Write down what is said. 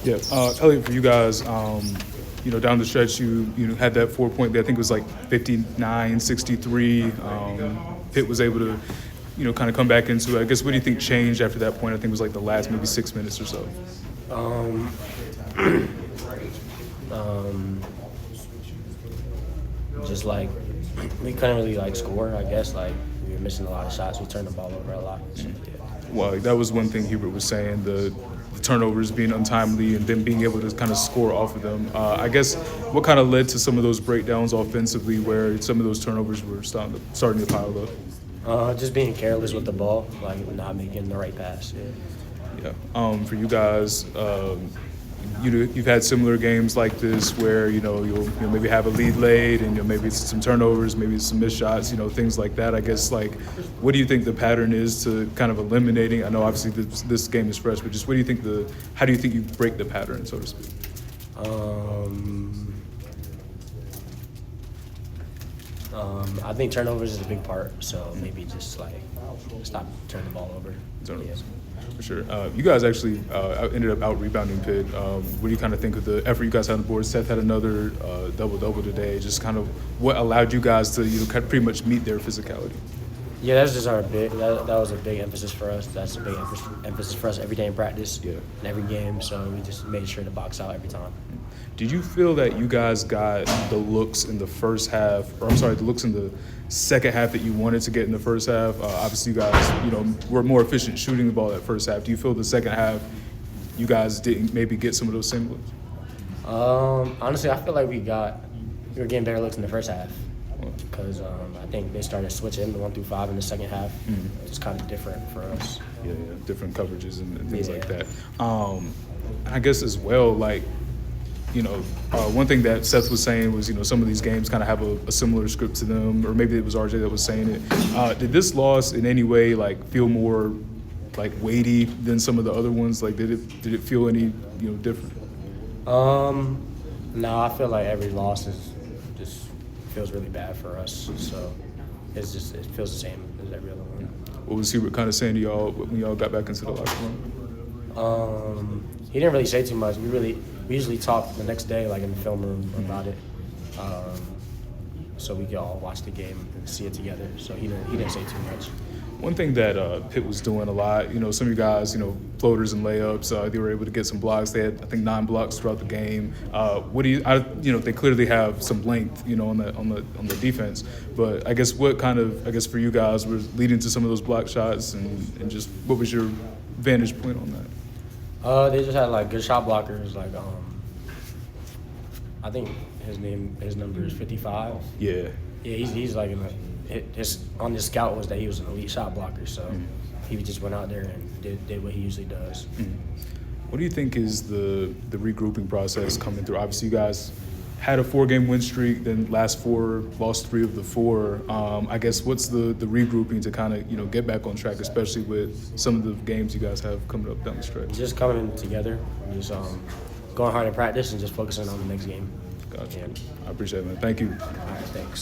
Yeah, Elliot, for you guys, down the stretch, you had that 4 point. I think it was like 59-63. Pitt was able to, kind of come back into it. I guess what do you think changed after that point? I think it was like the last maybe 6 minutes or so. Just like we couldn't really like score. I guess like we were missing a lot of shots. We turned the ball over a lot. So, yeah. Well, that was one thing Hubert was saying, the turnovers being untimely and then being able to kind of score off of them. I guess what kind of led to some of those breakdowns offensively where some of those turnovers were starting to pile up? Just being careless with the ball, like not making the right pass. Yeah. For you guys, you've had similar games like this where you'll maybe have a lead late and maybe it's some turnovers, maybe some missed shots, things like that. I guess what do you think the pattern is to kind of eliminating? I know obviously this game is fresh, but just how do you think you break the pattern, so to speak? I think turnovers is a big part, so maybe just like stop turning the ball over. Turnovers. For sure. You guys actually ended up out-rebounding Pitt. What do you kind of think of the effort you guys had on the board? Seth had another double-double today. Just kind of what allowed you guys to kind of pretty much meet their physicality? Yeah, that's just our big. That was a big emphasis for us. That's a big emphasis for us every day in practice, in every game. So we just made sure to box out every time. Did you feel that you guys got the looks in the first half, or I'm sorry, the looks in the second half that you wanted to get in the first half? Obviously, you guys, were more efficient shooting the ball that first half. Do you feel the second half you guys didn't maybe get some of those same looks? Honestly, I feel like we were getting better looks in the first half because I think they started switching the 1 through 5 in the second half. It's kind of different for us. Yeah, different coverages and things like that. I guess as well, one thing that Seth was saying was, some of these games kind of have a similar script to them, or maybe it was RJ that was saying it. Did this loss in any way feel more weighty than some of the other ones? Did it feel any different? No, I feel like every loss just feels really bad for us. So it feels the same as every other one. What was Hubert kind of saying to y'all when y'all got back into the locker room? He didn't really say too much. We usually talk the next day, in the film room, about it, so we could all watch the game and see it together. So he didn't say too much. One thing that Pitt was doing a lot, some of you guys, floaters and layups, they were able to get some blocks. They had, I think, 9 blocks throughout the game. They clearly have some length, on the defense. But I guess for you guys was leading to some of those block shots and just what was your vantage point on that? They just had good shot blockers. I think his number is 55. Yeah. Yeah, he's on his scout was that he was an elite shot blocker. So he just went out there and did what he usually does. What do you think is the regrouping process coming through? Obviously, you guys had a 4-game win streak, then last 4, lost 3 of the 4. I guess what's the regrouping to kind of, get back on track, especially with some of the games you guys have coming up down the stretch? Just coming together, just going hard in practice and just focusing on the next game. Gotcha. I appreciate it, man. Thank you. All right, thanks.